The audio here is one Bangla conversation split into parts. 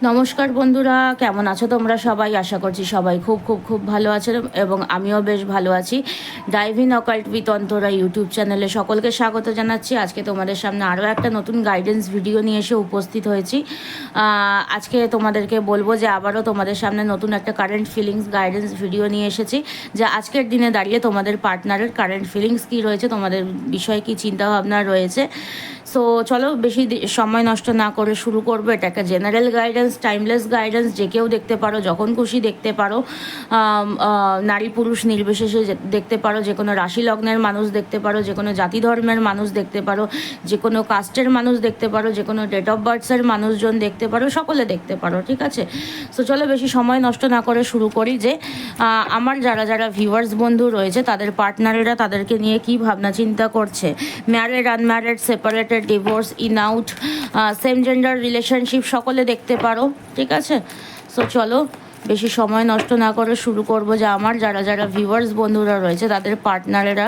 নমস্কার বন্ধুরা, কেমন আছো তোমরা সবাই? আশা করছি সবাই খুব খুব খুব ভালো আছো এবং আমিও বেশ ভালো আছি। Dive in occult with Antara YouTube চ্যানেলে সকলকে স্বাগত জানাচ্ছি। আজকে তোমাদের সামনে আরও একটা নতুন গাইডেন্স ভিডিও নিয়ে এসে উপস্থিত হয়েছি। আজকে তোমাদেরকে বলবো যে আবারও তোমাদের সামনে নতুন একটা কারেন্ট ফিলিংস গাইডেন্স ভিডিও নিয়ে এসেছি, যে আজকের দিনে দাঁড়িয়ে তোমাদের পার্টনারের কারেন্ট ফিলিংস কী রয়েছে, তোমাদের বিষয়ে কী চিন্তাভাবনা রয়েছে। সো চলো বেশি সময় নষ্ট না করে শুরু করবো। এটা একটা জেনারেল গাইডেন্স, টাইমলেস গাইডেন্স, যে কেউ দেখতে পারো, যখন খুশি দেখতে পারো, নারী পুরুষ নির্বিশেষে দেখতে পারো, যে কোনো রাশি লগ্নের মানুষ দেখতে পারো, যে কোনো জাতি ধর্মের মানুষ দেখতে পারো, যে কোনো কাস্টের মানুষ দেখতে পারো, যে কোনো ডেট অফ বার্থসের মানুষজন দেখতে পারো, সকলে দেখতে পারো, ঠিক আছে? সো চলো বেশি সময় নষ্ট না করে শুরু করি। যে আমার যারা যারা ভিউয়ার্স বন্ধু রয়েছে, তাদের পার্টনারেরা তাদেরকে নিয়ে কী ভাবনা চিন্তা করছে, married, unmarried, separated, divorce, in out, same gender relationship, সকলে দেখতে পারো, ঠিক আছে? সো চলো বেশি সময় নষ্ট না করে শুরু করব। যে আমার যারা যারা ভিউয়ার্স বন্ধুরা রয়েছে, তাদের পার্টনারেরা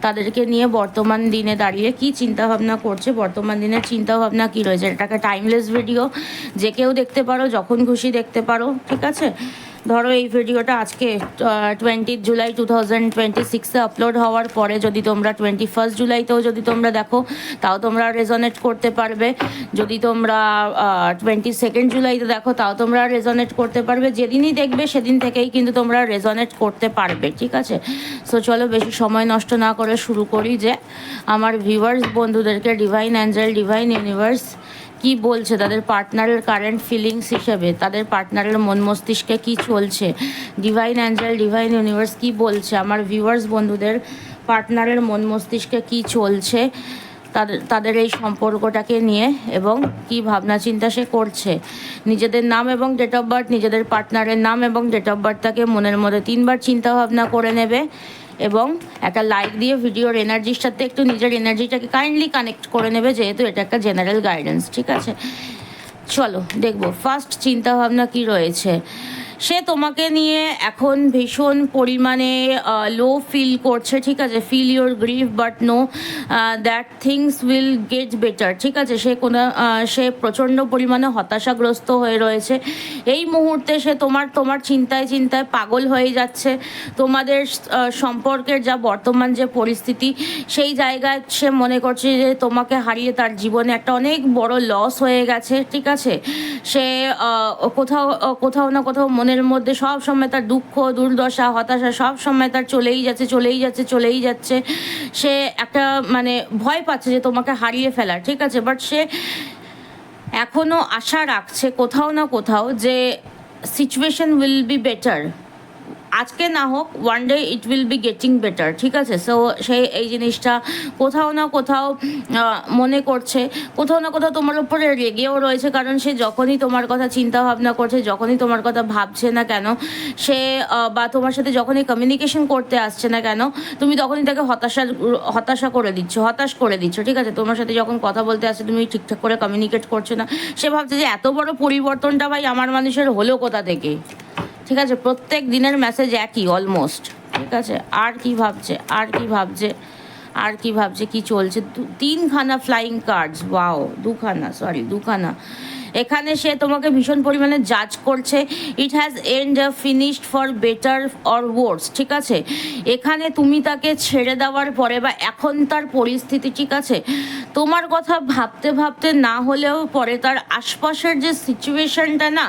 তাদেরকে নিয়ে বর্তমান দিনে দাঁড়িয়ে কী চিন্তাভাবনা করছে, বর্তমান দিনের চিন্তাভাবনা কী রয়েছে। এটাকে টাইমলেস ভিডিও, যে কেউ দেখতে পারো, যখন খুশি দেখতে পারো, ঠিক আছে? ধরো এই ভিডিওটা আজকে 20 জুলাই 2026 আপলোড হওয়ার পরে যদি তোমরা 21 জুলাইতেও যদি তোমরা দেখো, তাও তোমরা রেজনেট করতে পারবে। যদি তোমরা 22 জুলাইতে দেখো, তাও তোমরা রেজনেট করতে পারবে। যেদিনই দেখবে সেদিন থেকেই কিন্তু তোমরা রেজনেট করতে পারবে, ঠিক আছে? সো চলো বেশি সময় নষ্ট না করে শুরু করি। যে আমার ভিউয়ার্স বন্ধুদেরকে ডিভাইন অ্যাঞ্জেল, ডিভাইন ইউনিভার্স কি বলছে তাদের পার্টনারের কারেন্ট ফিলিংস হিসেবে, তাদের পার্টনারের মন মস্তিষ্কে কি চলছে, ডিভাইন অ্যাঞ্জেল, ডিভাইন ইউনিভার্স কি বলছে আমার ভিউয়ার্স বন্ধুদের পার্টনারের মন মস্তিষ্কে কি চলছে তাদের এই সম্পর্কটাকে নিয়ে, এবং কি ভাবনা চিন্তা সে করছে। নিজেদের নাম এবং ডেট অফ বার্থ, নিজেদের পার্টনারের নাম এবং ডেট অফ বার্থটাকে মনের মধ্যে 3বার চিন্তা ভাবনা করে নেবে এবং একটা লাইক দিয়ে ভিডিওর এনার্জির সাথে একটু নিজের এনার্জিটাকে কাইন্ডলি কানেক্ট করে নেবে, যেহেতু এটা একটা জেনারেল গাইডেন্স, ঠিক আছে? চলো দেখবো ফার্স্ট চিন্তাভাবনা কি রয়েছে। সে তোমাকে নিয়ে এখন ভীষণ পরিমাণে লো ফিল করছে, ঠিক আছে? Feel your grief but know that things will get better, ঠিক আছে? সে প্রচণ্ড পরিমাণে হতাশাগ্রস্ত হয়ে রয়েছে এই মুহূর্তে। সে তোমার চিন্তায় চিন্তায় পাগল হয়ে যাচ্ছে। তোমাদের সম্পর্কের যা বর্তমান যে পরিস্থিতি, সেই জায়গায় সে মনে করছে যে তোমাকে হারিয়ে তার জীবনে একটা অনেক বড় লস হয়ে গেছে, ঠিক আছে? সে কোথাও না কোথাও মনের মধ্যে সব সময় তার দুঃখ, দুর্দশা, হতাশা সব সময় তার চলেই যাচ্ছে। সে একটা মানে ভয় পাচ্ছে যে তোমাকে হারিয়ে ফেলার, ঠিক আছে? বাট সে এখনও আশা রাখছে কোথাও না কোথাও যে সিচুয়েশন উইল বি বেটার। আজকে না হোক, one day it will be getting better, ঠিক আছে? সো সেই এই জিনিসটা কোথাও না কোথাও মনে করছে, কোথাও না কোথাও তোমার উপরে রেগেও রয়েছে, কারণ সে যখনই তোমার কথা চিন্তা ভাবনা করছে, যখনই তোমার কথা ভাবছে না কেন, সে বা তোমার সাথে যখনই কমিউনিকেশন করতে আসছে না কেন, তুমি তখনই তাকে হতাশ করে দিচ্ছ, ঠিক আছে? তোমার সাথে যখন কথা বলতে আসছে, তুমি ঠিকঠাক করে কমিউনিকেট করছো না। সে ভাবছে যে এত বড় পরিবর্তনটা ভাই আমার মানুষের হলো কোথা থেকে, ঠিক আছে? প্রত্যেক দিনের মেসেজ একই অলমোস্ট, ঠিক আছে? আর কি ভাবছে কি চলছে? 3খানা ফ্লাইং কার্ডস, ওয়াও, দুখানা। এখানে সে তোমাকে ভীষণ পরিমাণে জাজ করছে। It has end finished for better or worse, ঠিক আছে? এখানে তুমি তাকে ছেড়ে দেওয়ার পরে বা এখন তার পরিস্থিতি, ঠিক আছে, তোমার কথা ভাবতে ভাবতে না হলেও পরে তার আশপাশের যে সিচুয়েশনটা না,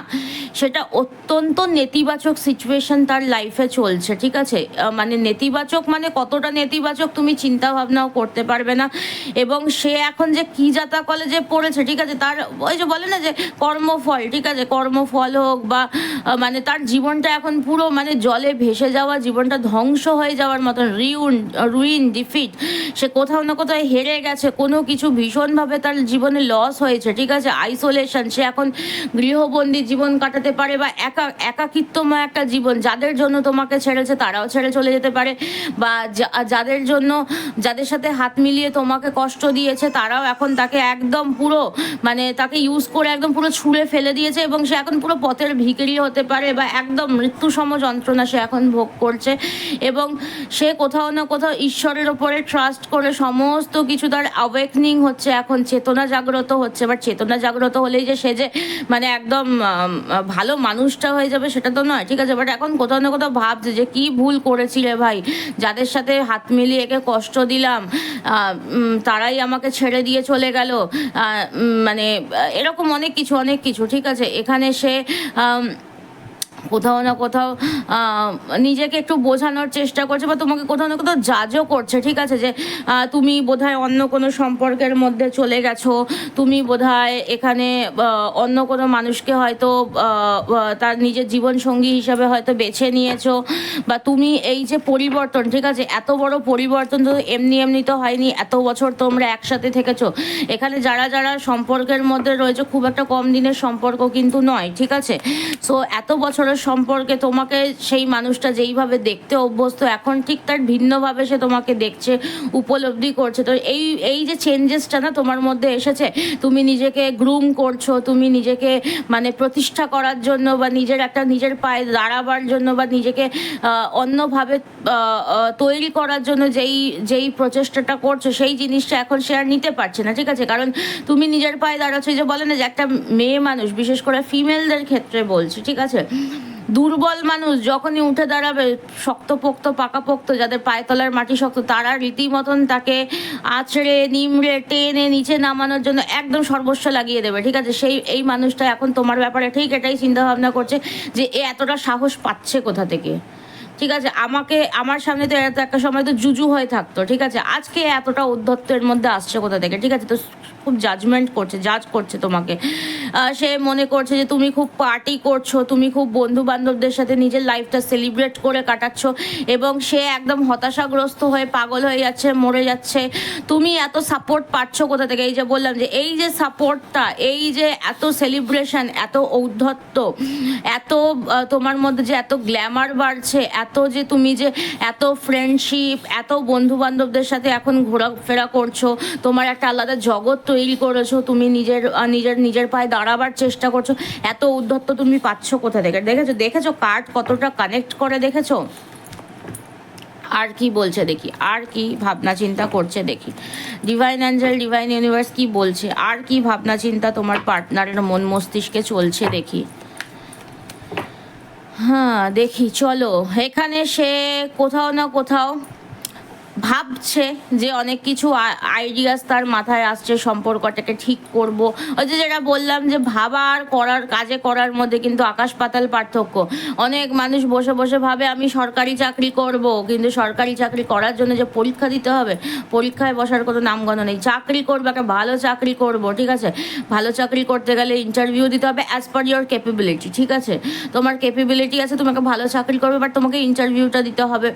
সেটা অত্যন্ত নেতিবাচক সিচুয়েশন তার লাইফে চলছে, ঠিক আছে? মানে নেতিবাচক, মানে কতটা নেতিবাচক তুমি চিন্তা ভাবনাও করতে পারবে না। এবং সে এখন যে কি যাতা কলেজে পড়েছে, ঠিক আছে, তার ওই যে বলে না যে কর্মফল, ঠিক আছে? কর্মফল হোক বা মানে তার জীবনটা এখন পুরো মানে জলে ভেসে যাওয়া, জীবনটা ধ্বংস হয়ে যাওয়ার মতন, রুইন, ডিফিট। সে কোথাও না কোথাও হেরে গেছে, কোনো কিছু ভীষণভাবে তার জীবনে লস হয়েছে, ঠিক আছে? আইসোলেশন, সে এখন গৃহবন্দী জীবন কাটাচ্ছে, কাটাতে পারে, বা একাকিত্বময় একটা জীবন, যাদের জন্য তোমাকে ছেড়েছে তারাও ছেড়ে চলে যেতে পারে, বা যাদের জন্য, যাদের সাথে হাত মিলিয়ে তোমাকে কষ্ট দিয়েছে তারাও এখন তাকে একদম পুরো মানে তাকে ইউজ করে একদম পুরো ছুঁড়ে ফেলে দিয়েছে, এবং সে এখন পুরো পথের ভিখারি হতে পারে, বা একদম মৃত্যুসম যন্ত্রণা সে এখন ভোগ করছে। এবং সে কোথাও না কোথাও ঈশ্বরের ওপরে ট্রাস্ট করে সমস্ত কিছু তার অ্যাওয়েকনিং হচ্ছে, এখন চেতনা জাগ্রত হচ্ছে। বাট চেতনা জাগ্রত হলেই যে সে যে মানে একদম ভালো মানুষটা হয়ে যাবে সেটা তো নয়, ঠিক আছে। বাট এখন কোথাও না কোথাও ভাবছে যে কি ভুল করেছি রে ভাই, যাদের সাথে হাত মিলিয়ে একে কষ্ট দিলাম তারাই আমাকে ছেড়ে দিয়ে চলে গেল, মানে এরকম অনেক কিছু, ঠিক আছে। এখানে সে কোথাও না কোথাও নিজেকে একটু বোঝানোর চেষ্টা করছে, বা তোমাকে কোথাও না কোথাও জাজও করছে, ঠিক আছে, যে তুমি বোধহয় অন্য কোনো সম্পর্কের মধ্যে চলে গেছো, তুমি বোধহয় এখানে অন্য কোনো মানুষকে হয়তো তার নিজের জীবনসঙ্গী হিসাবে হয়তো বেছে নিয়েছো, বা তুমি এই যে পরিবর্তন, ঠিক আছে, এত বড় পরিবর্তন তো এমনি তো হয়নি, এত বছর তোমরা একসাথে থেকেছো। এখানে যারা যারা সম্পর্কের মধ্যে রয়েছে খুব একটা কম দিনের সম্পর্ক কিন্তু নয়, ঠিক আছে। সো এত বছরের সম্পর্কে তোমাকে সেই মানুষটা যেইভাবে দেখতে অভ্যস্ত, এখন ঠিক তার ভিন্নভাবে সে তোমাকে দেখছে, উপলব্ধি করছে। তো এই যে চেঞ্জেসটা না তোমার মধ্যে এসেছে, তুমি নিজেকে গ্রুম করছো, তুমি নিজেকে মানে প্রতিষ্ঠা করার জন্য, বা নিজের পায়ে দাঁড়াবার জন্য, বা নিজেকে অন্যভাবে তৈরি করার জন্য যেই প্রচেষ্টাটা করছো, সেই জিনিসটা এখন সে আর নিতে পারছে না, ঠিক আছে। কারণ তুমি নিজের পায়ে দাঁড়াচ্ছ, যে বলে না যে একটা মেয়ে মানুষ, বিশেষ করে ফিমেলদের ক্ষেত্রে বলছি, ঠিক আছে, দুর্বল মানুষ যখনই উঠে দাঁড়াবে, শক্তপোক্ত পাকাপোক্ত, যাদের পায়ে তলার মাটি শক্ত, তারা রীতিমতন তাকে আছড়ে নিমড়ে টেনে নিচে নামানোর জন্য একদম সর্বস্ব লাগিয়ে দেবে, ঠিক আছে। এই মানুষটা এখন তোমার ব্যাপারে ঠিক এটাই চিন্তা ভাবনা করছে, যে এ এতটা সাহস পাচ্ছে কোথা থেকে, ঠিক আছে। আমার সামনে তো একটা সময় তো জুজু হয়ে থাকতো, ঠিক আছে, আজকে এতটা উদ্ধত্তের মধ্যে আসছে কোথা থেকে, ঠিক আছে। তো খুব জাজ করছে তোমাকে। সে মনে করছে যে তুমি খুব পার্টি করছো, তুমি খুব বন্ধু বান্ধবদের সাথে নিজের লাইফটা সেলিব্রেট করে কাটাচ্ছ, এবং সে একদম হতাশাগ্রস্ত হয়ে পাগল হয়ে যাচ্ছে, মরে যাচ্ছে। তুমি এত সাপোর্ট পাচ্ছ কোথা থেকে? এই যে বললাম যে এই যে সাপোর্টটা, এই যে এত সেলিব্রেশন, এত ঔদ্ধত্য, এত তোমার মধ্যে যে এত গ্ল্যামার বাড়ছে, এত যে তুমি যে এত ফ্রেন্ডশিপ, এত বন্ধু বান্ধবদের সাথে এখন ঘোরাফেরা করছো, তোমার একটা আলাদা জগৎ তৈরি করেছো, তুমি নিজের পায়ে দাঁড়াবার চেষ্টা করছো, এত উদ্ধত্ত তুমি পাচ্ছ কোথা থেকে? দেখেছো কার্ড কতটা কানেক্ট করে, দেখেছো? আর কি বলছে দেখি, আর কি ভাবনা চিন্তা করছে দেখি, ডিভাইন অ্যাঞ্জেল, ডিভাইন ইউনিভার্স কি বলছে, আর কি ভাবনা চিন্তা তোমার পার্টনারের মন মস্তিষ্কে চলছে দেখি। হ্যাঁ দেখি, চলো। এখানে সে কোথাও না কোথাও ভাবছে যে অনেক কিছু আইডিয়াস তার মাথায় আসছে, সম্পর্কটাকে ঠিক করব। ওই যে যেটা বললাম যে ভাবা আর কাজে করার মধ্যে কিন্তু আকাশ পাতাল পার্থক্য। অনেক মানুষ বসে বসে ভাবে আমি সরকারি চাকরি করব, কিন্তু সরকারি চাকরি করার জন্য যে পরীক্ষা দিতে হবে, পরীক্ষায় বসার কোনো নামগন্ধ নেই। চাকরি করবো, একটা ভালো চাকরি করব, ঠিক আছে, ভালো চাকরি করতে গেলে ইন্টারভিউ দিতে হবে অ্যাজ পার ইয়োর ক্যাপেবিলিটি, ঠিক আছে। তোমার ক্যাপেবিলিটি আছে, তোমাকে ভালো চাকরি করবে, বাট তোমাকে ইন্টারভিউটা দিতে হবে।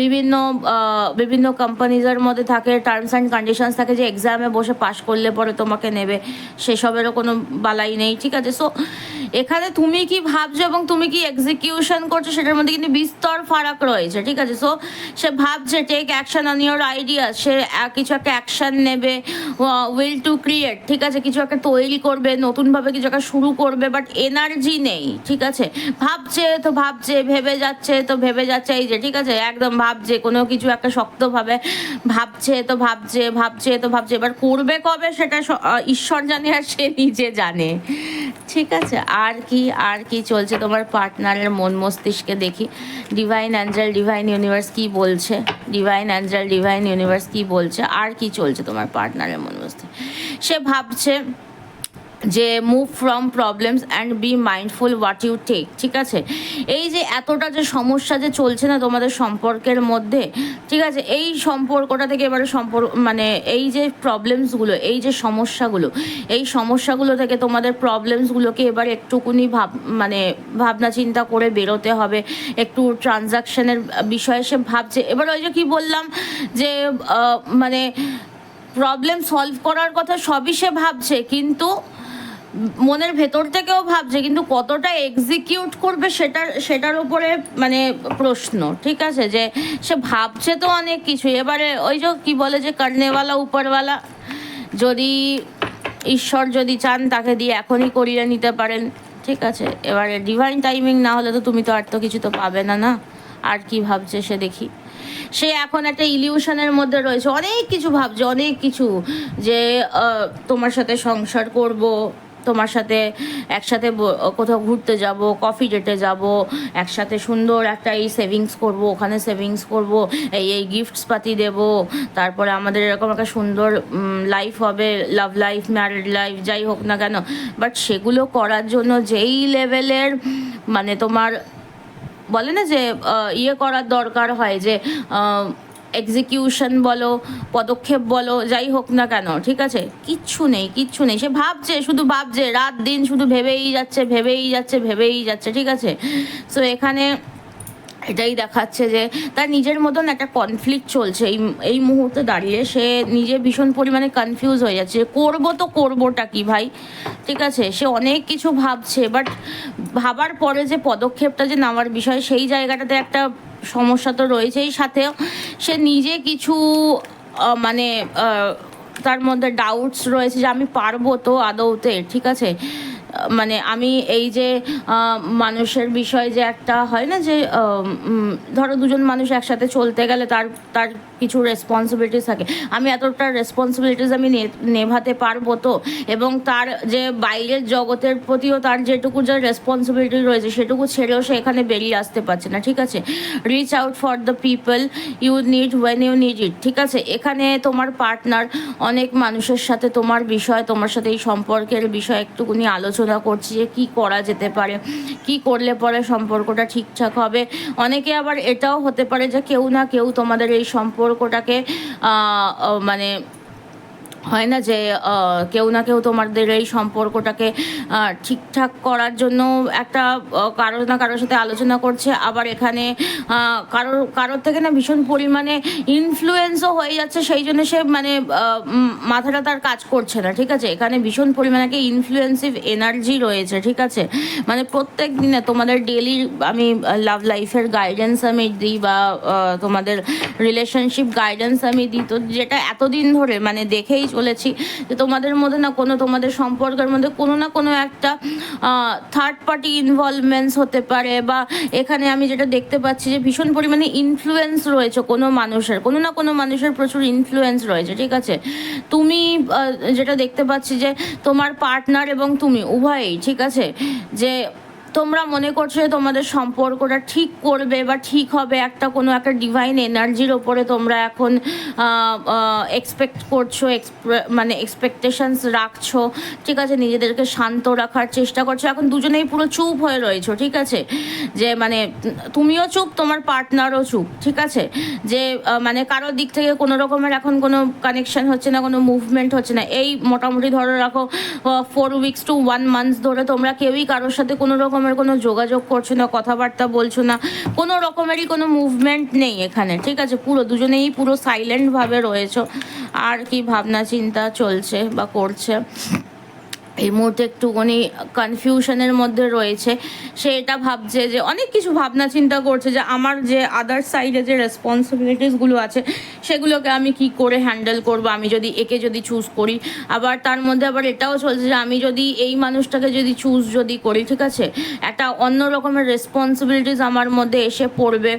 বিভিন্ন কোম্পানিজের মধ্যে থাকে টার্মস অ্যান্ড কন্ডিশনস থাকে, যে এক্সামে বসে পাশ করলে পরে তোমাকে নেবে, সেসবেরও কোনো বালাই নেই, ঠিক আছে। সো এখানে তুমি কি ভাবছো এবং তুমি কি এক্সিকিউশন করছো সেটার মধ্যে কিন্তু বিস্তর ফারাক রয়েছে, ঠিক আছে। সো সে ভাবছে take action on your idea, সে কিছু একটা অ্যাকশন নেবে, উইল টু ক্রিয়েট, ঠিক আছে, কিছু একটা তৈরি করবে, নতুনভাবে কিছু একটা শুরু করবে, বাট এনার্জি নেই, ঠিক আছে। ভাবছে ভেবে যাচ্ছে, এই যে, ঠিক আছে, একদম ভাবছে কোনো কিছু একটা শক্তভাবে ভাবছে, এবার করবে কবে সেটা ঈশ্বর জানে, আর সে নিজে জানে, ঠিক আছে। আর কি চলছে তোমার পার্টনারের মন মস্তিষ্কে দেখি। ডিভাইন অ্যাঞ্জেল, ডিভাইন ইউনিভার্স কি বলছে, ডিভাইন অ্যাঞ্জেল, ডিভাইন ইউনিভার্স কি বলছে, আর কি চলছে তোমার পার্টনারের মন মস্তিষ্কে। সে ভাবছে যে move from problems and be mindful what you take, ঠিক আছে। এই যে এতটা যে সমস্যা যে চলছে না তোমাদের সম্পর্কের মধ্যে, ঠিক আছে, এই সম্পর্কটা থেকে এবারে মানে এই যে প্রবলেমসগুলো, এই যে সমস্যাগুলো থেকে তোমাদের প্রবলেমসগুলোকে এবার একটুকুনি ভাবনা চিন্তা করে বেরোতে হবে, একটু ট্রানজাকশনের বিষয়ে সে ভাবছে। এবার ওই যে কি বললাম যে মানে প্রবলেম সলভ করার কথা সবই সে ভাবছে, কিন্তু মনের ভেতর থেকেও ভাবছে, কিন্তু কতটা এক্সিকিউট করবে সেটার উপরে মানে প্রশ্ন, ঠিক আছে? যে সে ভাবছে তো অনেক কিছু, এবারে ওই যে কি বলে যে করনেওয়ালা উপরওয়ালা, যদি ঈশ্বর যদি চান তাকে দিয়ে এখনই করিয়ে নিতে পারেন, ঠিক আছে? এবারে ডিভাইন টাইমিং না হলে তো তুমি তো আর তো কিছু তো পাবে না, না? আর কি ভাবছে সে দেখি। সে এখন একটা ইলিউশনের মধ্যে রয়েছে, অনেক কিছু ভাবছে, অনেক কিছু, যে তোমার সাথে সংসার করব, তোমার সাথে একসাথে কোথাও ঘুরতে যাব, কফি ডেটে যাব, একসাথে সুন্দর একটা এই সেভিংস করব, ওখানে সেভিংস করব, এই গিফটস পাতি দেব, তারপরে আমাদের এরকম একটা সুন্দর লাইফ হবে, লাভ লাইফ, ম্যারিড লাইফ, যাই হোক না কেন। বাট সেগুলো করার জন্য যেই লেভেলের মানে তোমার বলে না যে ইয়ে করার দরকার হয়, যে এক্সিকিউশন বলো, পদক্ষেপ বলো, যাই হোক না কেন, ঠিক আছে? কিচ্ছু নেই, কিচ্ছু নেই। সে ভাবছে, শুধু ভাবছে, রাত দিন শুধু ভেবেই যাচ্ছে, ভেবেই যাচ্ছে, ভেবেই যাচ্ছে, ঠিক আছে? সো এখানে এটাই দেখাচ্ছে যে তার নিজের মতন একটা কনফ্লিক্ট চলছে এই মুহূর্তে দাঁড়িয়ে। সে নিজে ভীষণ পরিমাণে কনফিউজ হয়ে যাচ্ছে, করবো তো করবোটা কি ভাই, ঠিক আছে? সে অনেক কিছু ভাবছে, বাট ভাবার পরে যে পদক্ষেপটা যে নেওয়ার বিষয়, সেই জায়গাটাতে একটা সমস্যা তো রয়েছেই, সাথেও সে নিজে কিছু মানে তার মধ্যে ডাউটস রয়েছে যে আমি পারবো তো আদৌতে, ঠিক আছে? মানে আমি এই যে মানুষের বিষয় যে একটা হয় না যে ধরো দুজন মানুষ একসাথে চলতে গেলে তার তার কিছু রেসপন্সিবিলিটিস থাকে, আমি এতটা রেসপন্সিবিলিটিস আমি নেভাতে পারবো তো, এবং তার যে বাইরের জগতের প্রতিও তার যেটুকু যা রেসপন্সিবিলিটি রয়েছে সেটুকু ছেড়েও সে এখানে বেরিয়ে আসতে পারছে না, ঠিক আছে? Reach out for the people you need when you need it, ঠিক আছে? এখানে তোমার পার্টনার অনেক মানুষের সাথে তোমার বিষয়, তোমার সাথে এই সম্পর্কের বিষয় একটুকুনি আলোচনা করছি যে কী করা যেতে পারে, কি করলে পরে সম্পর্কটা ঠিকঠাক হবে। অনেকে আবার এটাও হতে পারে যে কেউ না কেউ তোমাদের এই সম্পর্কটাকে মানে হয় না যে কেউ না কেউ তোমাদের এই সম্পর্কটাকে ঠিকঠাক করার জন্য একটা কারোর না কারোর সাথে আলোচনা করছে। আবার এখানে কারোর থেকে না ভীষণ পরিমাণে ইনফ্লুয়েন্সও হয়ে যাচ্ছে, সেই জন্য সে মানে মাথাটা তার কাজ করছে না, ঠিক আছে? এখানে ভীষণ পরিমাণে একটা ইনফ্লুয়েন্সিভ এনার্জি রয়েছে, ঠিক আছে? মানে প্রত্যেক দিনে তোমাদের ডেলি আমি লাভ লাইফের গাইডেন্স আমি দিই, বা তোমাদের রিলেশনশিপ গাইডেন্স আমি দিই, তো যেটা এতদিন ধরে মানে দেখেই চলেছি যে তোমাদের মধ্যে না কোনো, তোমাদের সম্পর্কের মধ্যে কোনো না কোনো একটা থার্ড পার্টি ইনভলভমেন্টস হতে পারে, বা এখানে আমি যেটা দেখতে পাচ্ছি যে ভীষণ পরিমাণে ইনফ্লুয়েন্স রয়েছে কোনো মানুষের, কোনো না কোনো মানুষের প্রচুর ইনফ্লুয়েন্স রয়েছে, ঠিক আছে? তুমি যেটা দেখতে পাচ্ছি যে তোমার পার্টনার এবং তুমি উভয়েই, ঠিক আছে, যে তোমরা মনে করছো যে তোমাদের সম্পর্কটা ঠিক করবে বা ঠিক হবে, একটা কোনো একটা ডিভাইন এনার্জির ওপরে তোমরা এখন এক্সপেক্ট করছো, মানে এক্সপেকটেশনস রাখছো, ঠিক আছে? নিজেদেরকে শান্ত রাখার চেষ্টা করছো। এখন দুজনেই পুরো চুপ হয়ে রয়েছো, ঠিক আছে? যে মানে তুমিও চুপ, তোমার পার্টনারও চুপ, ঠিক আছে? যে মানে কারোর দিক থেকে কোনো রকমের এখন কোনো কানেকশন হচ্ছে না, কোনো মুভমেন্ট হচ্ছে না। এই মোটামুটি ধরে রাখো 4 weeks to 1 month ধরে তোমরা কেউই কারোর সাথে কোনো রকমের কোনো যোগাযোগ করছো না, কথাবার্তা বলছো না, কোনো রকমেরই কোনো মুভমেন্ট নেই এখানে, ঠিক আছে? পুরো দুজনেই পুরো সাইলেন্টভাবে রয়েছো। আর কি ভাবনা চিন্তা চলছে বা করছে এই মুহূর্তে একটুখানি কনফিউশনের মধ্যে রয়েছে। সে এটা ভাবছে যে অনেক কিছু ভাবনা চিন্তা করছে যে আমার যে আদার সাইডে যে রেসপন্সিবিলিটিসগুলো আছে সেগুলোকে আমি কি করে হ্যান্ডেল করব, আমি যদি একে যদি চুজ করি। আবার তার মধ্যে আবার এটাও চলছে যে আমি যদি এই মানুষটাকে যদি চুজ যদি করি, ঠিক আছে, একটা অন্য রকমের রেসপন্সিবিলিটিস আমার মধ্যে এসে পড়বে,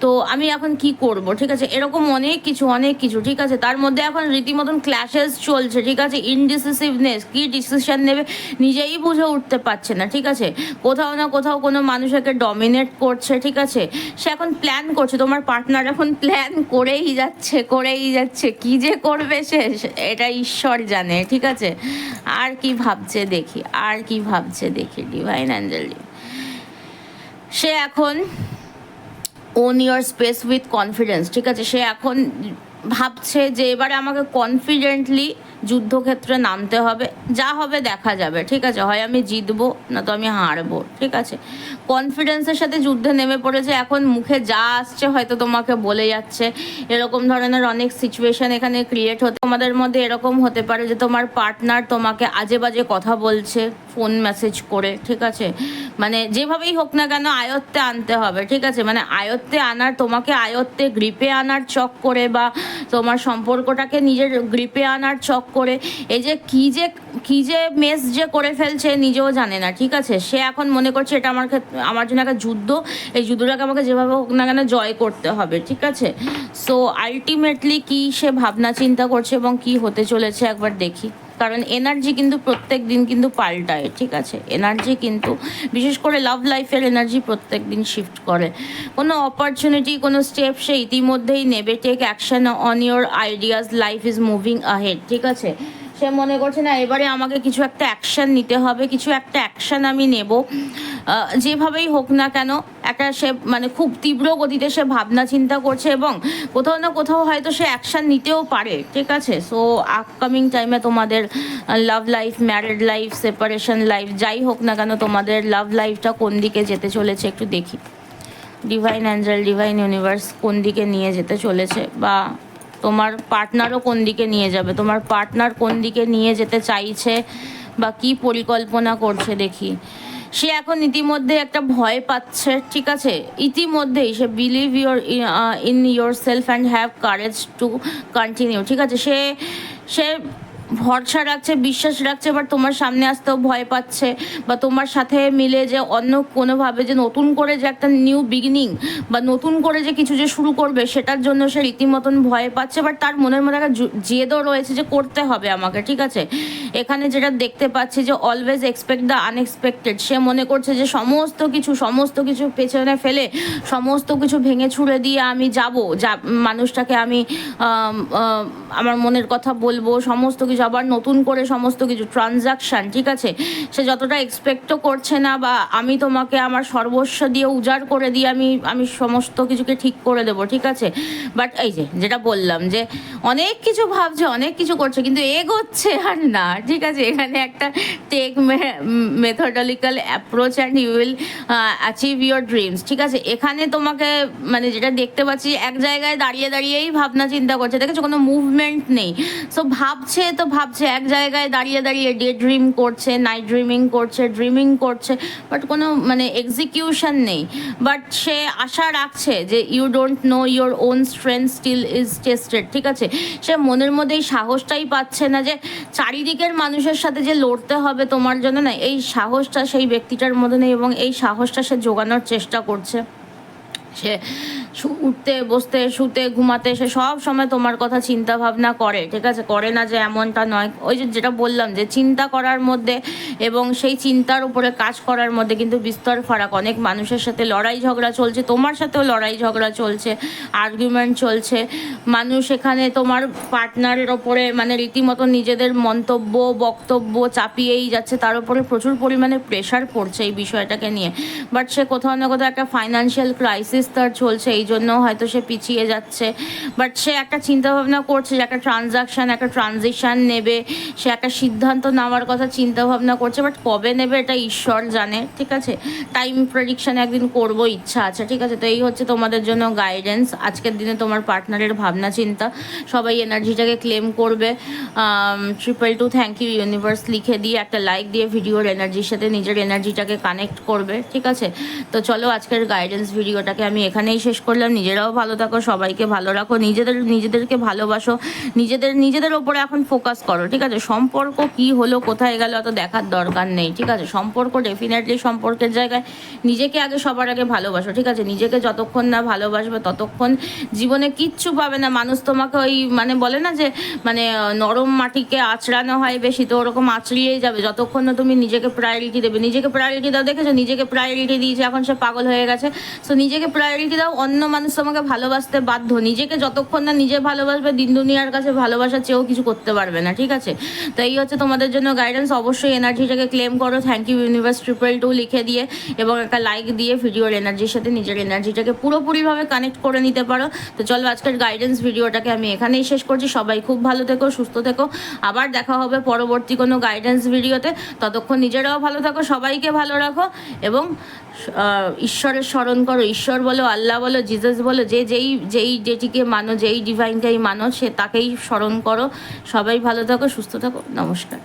তো আমি এখন কি করব, ঠিক আছে? এরকম অনেক কিছু, ঠিক আছে? তার মধ্যে এখন রীতিমতন ক্ল্যাশেস চলছে, ঠিক আছে? ইনডিসিসিভনেস, কি ডিসিশন নেবে নিজেই বুঝে উঠতে পারছে না, ঠিক আছে? কোথাও না কোথাও কোনো মানুষকে ডমিনেট করছে, ঠিক আছে? সে এখন প্ল্যান করছে, তোমার পার্টনার এখন প্ল্যান করেই যাচ্ছে, কি যে করবে সে এটা ঈশ্বর জানে, ঠিক আছে? আর কি ভাবছে দেখি ডিভাইন অ্যাঞ্জেল। সে এখন own your space with confidence, ঠিক আছে? সে এখন ভাবছে যে এবারে আমাকে কনফিডেন্টলি যুদ্ধক্ষেত্রে নামতে হবে, যা হবে দেখা যাবে, ঠিক আছে, হয় আমি জিতবো না তো আমি হারবো, ঠিক আছে। কনফিডেন্সের সাথে যুদ্ধে নেমে পড়েছে, এখন মুখে যা আসছে হয়তো তোমাকে বলে যাচ্ছে, এরকম ধরনের অনেক সিচুয়েশন এখানে ক্রিয়েট হতে, তোমাদের মধ্যে এরকম হতে পারে যে তোমার পার্টনার তোমাকে আজে বাজে কথা বলছে ফোন মেসেজ করে, ঠিক আছে, মানে যেভাবেই হোক না কেন আয়ত্তে আনতে হবে, ঠিক আছে, মানে আয়ত্তে আনার, তোমাকে আয়ত্তে গ্রিপে আনার চক করে বা তোমার সম্পর্কটাকে নিজের গ্রিপে আনার চক করে, এই যে কি যে মেস যে করে ফেলছে নিজেও জানে না, ঠিক আছে। সে এখন মনে করছে এটা আমার জন্য একটা যুদ্ধ, এই যুদ্ধটাকে আমাকে যেভাবে হোক না কেন জয় করতে হবে, ঠিক আছে। সো আলটিমেটলি কি সে ভাবনা চিন্তা করছে এবং কি হতে চলেছে একবার দেখি, কারণ এনার্জি কিন্তু প্রত্যেক দিন কিন্তু পাল্টায়, ঠিক আছে। এনার্জি কিন্তু বিশেষ করে লাভ লাইফের এনার্জি প্রত্যেক দিন শিফট করে। কোনো অপরচুনিটি, কোনো স্টেপ সে ইতিমধ্যেই নেবে। Take action on your ideas, life is moving ahead, ঠিক আছে। সে মনে করছে না এবারে আমাকে কিছু একটা অ্যাকশান নিতে হবে, কিছু একটা অ্যাকশান আমি নেব, যেভাবেই হোক না কেন একটা সে মানে খুব তীব্র গতিতে সে ভাবনা চিন্তা করছে এবং কোথাও না কোথাও হয়তো সে অ্যাকশান নিতেও পারে, ঠিক আছে। সো আপকামিং টাইমে তোমাদের love life, married life, separation life, যাই হোক না কেন তোমাদের লাভ লাইফটা কোন দিকে যেতে চলেছে একটু দেখি। ডিভাইন অ্যাঞ্জেল, ডিভাইন ইউনিভার্স কোন দিকে নিয়ে যেতে চলেছে, বা তোমার পার্টনারও কোন দিকে নিয়ে যাবে, তোমার পার্টনার কোন দিকে নিয়ে যেতে চাইছে বা কি পরিকল্পনা করছে দেখি। সে এখন ইতিমধ্যে একটা ভয় পাচ্ছে, ঠিক আছে, ইতিমধ্যেই সে believe in yourself and have courage to continue, ঠিক আছে। সে ভরসা রাখছে, বিশ্বাস রাখছে, বাট তোমার সামনে আসতেও ভয় পাচ্ছে, বা তোমার সাথে মিলে যে অন্য কোনোভাবে যে নতুন করে যে একটা নিউ বিগিনিং বা নতুন করে যে কিছু যে শুরু করবে সেটার জন্য সে রীতিমতন ভয় পাচ্ছে, বাট তার মনের মধ্যে একটা জেদও রয়েছে যে করতে হবে আমাকে, ঠিক আছে। এখানে যেটা দেখতে পাচ্ছি যে অলওয়েজ এক্সপেক্ট দ্য আনএক্সপেক্টেড, সে মনে করছে যে সমস্ত কিছু পেছনে ফেলে, সমস্ত কিছু ভেঙে ছুঁড়ে দিয়ে আমি যা মানুষটাকে আমি আমার মনের কথা বলবো, সমস্ত কিছু আবার নতুন করে সমস্ত কিছু ট্রানজাকশান, ঠিক আছে। সে যতটা এক্সপেক্টও করছে না, বা আমি তোমাকে আমার সর্বস্ব দিয়ে উজাড় করে দিয়ে আমি সমস্ত কিছুকে ঠিক করে দেবো, ঠিক আছে। বাট এই যেটা বললাম যে অনেক কিছু ভাবছে, অনেক কিছু করছে, কিন্তু এগোচ্ছে আর না, ঠিক আছে। এখানে একটা take methodical approach and you will achieve your dreams, ঠিক আছে। এখানে তোমাকে মানে যেটা দেখতে পাচ্ছি এক জায়গায় দাঁড়িয়েই ভাবনা চিন্তা করছে, দেখেছো, কোনো মুভমেন্ট নেই। সো ভাবছে এক জায়গায় দাঁড়িয়ে ডে ড্রিম করছে, নাইট ড্রিমিং করছে, বাট কোনো মানে এক্সিকিউশন নেই। বাট সে আশা রাখছে যে you don't know your own strength still is tested, ঠিক আছে। সে মনের মধ্যে এই সাহসটাই পাচ্ছে না যে চারিদিকের মানুষের সাথে যে লড়তে হবে তোমার জন্য, না, এই সাহসটা সেই ব্যক্তিটার মধ্যে নেই, এবং এই সাহসটা সে জোগানোর চেষ্টা করছে। সে উঠতে বসতে শুতে ঘুমাতে সে সব সময় তোমার কথা চিন্তা ভাবনা করে, ঠিক আছে, করে না যে এমনটা নয়। ওই যেটা বললাম যে চিন্তা করার মধ্যে এবং সেই চিন্তার উপরে কাজ করার মধ্যে কিন্তু বিস্তর ফারাক। অনেক মানুষের সাথে লড়াই ঝগড়া চলছে, তোমার সাথেও লড়াই ঝগড়া চলছে, আর্গুমেন্ট চলছে। মানুষ এখানে তোমার পার্টনারের ওপরে মানে রীতিমতো নিজেদের বক্তব্য চাপিয়েই যাচ্ছে, তার উপরে প্রচুর পরিমাণে প্রেশার পড়ছে এই বিষয়টাকে নিয়ে। বাট সে কোথাও না কোথাও একটা ফাইন্যান্সিয়াল ক্রাইসিস তার চলছে, এই জন্য হয়তো সে পিছিয়ে যাচ্ছে। বাট সে একটা চিন্তাভাবনা করছে যে একটা একটা ট্রানজিশন নেবে, সে একটা সিদ্ধান্ত নেওয়ার কথা চিন্তাভাবনা করছে, বাট কবে নেবে এটা ঈশ্বর জানে, ঠিক আছে। টাইম প্রেডিকশন একদিন করবো, ইচ্ছা আছে, ঠিক আছে। তো এই হচ্ছে তোমাদের জন্য গাইডেন্স আজকের দিনে তোমার পার্টনারের ভাবনা চিন্তা। সবাই এনার্জিটাকে ক্লেম করবে। 222 থ্যাংক ইউ ইউনিভার্স লিখে দিয়ে একটা লাইক দিয়ে ভিডিওর এনার্জির সাথে নিজের এনার্জিটাকে কানেক্ট করবে, ঠিক আছে। তো চলো আজকের গাইডেন্স ভিডিওটাকে আমি এখানেই শেষ করলাম। নিজেরাও ভালো থাকো, সবাইকে ভালো রাখো, নিজেদেরকে ভালোবাসো, নিজেদের ওপরে এখন ফোকাস করো, ঠিক আছে। সম্পর্ক কি হলো কোথায় গেল অত দেখার দরকার নেই, ঠিক আছে। সম্পর্ক ডেফিনেটলি সম্পর্কের জায়গায় নিজেকে আগে সবার আগে ভালোবাসো, ঠিক আছে। নিজেকে যতক্ষণ না ভালোবাসবে ততক্ষণ জীবনে কিচ্ছু পাবে না। মানুষ তোমাকে ওই মানে বলে না যে মানে নরম মাটিকে আঁচড়ানো হয় বেশি, তো ওরকম আঁচড়িয়েই যাবে যতক্ষণ না তুমি নিজেকে প্রায়োরিটি দেবে। নিজেকে প্রায়োরিটি দাও, দেখেছো, নিজেকে প্রায়োরিটি দিয়েছে এখন সে পাগল হয়ে গেছে। সো নিজেকে প্রায়োরিটি দাও, অন্য মানুষ তোমাকে ভালোবাসতে বাধ্য। নিজেকে যতক্ষণ না নিজে ভালোবাসবে, দিন দুনিয়ার কাছে ভালোবাসা চেয়েও কিছু করতে পারবে না, ঠিক আছে? তো এই হচ্ছে তোমাদের জন্য গাইডেন্স। অবশ্যই এনার্জিটাকে ক্লেম করো, থ্যাংক ইউ ইউনিভার্স 222 লিখে দিয়ে এবং একটা লাইক দিয়ে ভিডিওর এনার্জির সাথে নিজের এনার্জিটাকে পুরোপুরিভাবে কানেক্ট করে নিতে পারো। তো চলো আজকের গাইডেন্স ভিডিওটাকে আমি এখানেই শেষ করছি। সবাই খুব ভালো থেকো, সুস্থ থেকো, আবার দেখা হবে পরবর্তী কোনো গাইডেন্স ভিডিওতে। ততক্ষণ নিজেরাও ভালো থাকো, সবাইকে ভালো রাখো এবং ঈশ্বরের স্মরণ করো। ঈশ্বর বলো, আল্লাহ বলো, জিজাস বলো, যেটিকে মানো, যেই ডিভাইনটাই মানো, সে তাকেই স্মরণ করো। সবাই ভালো থাকো, সুস্থ থাকো, নমস্কার।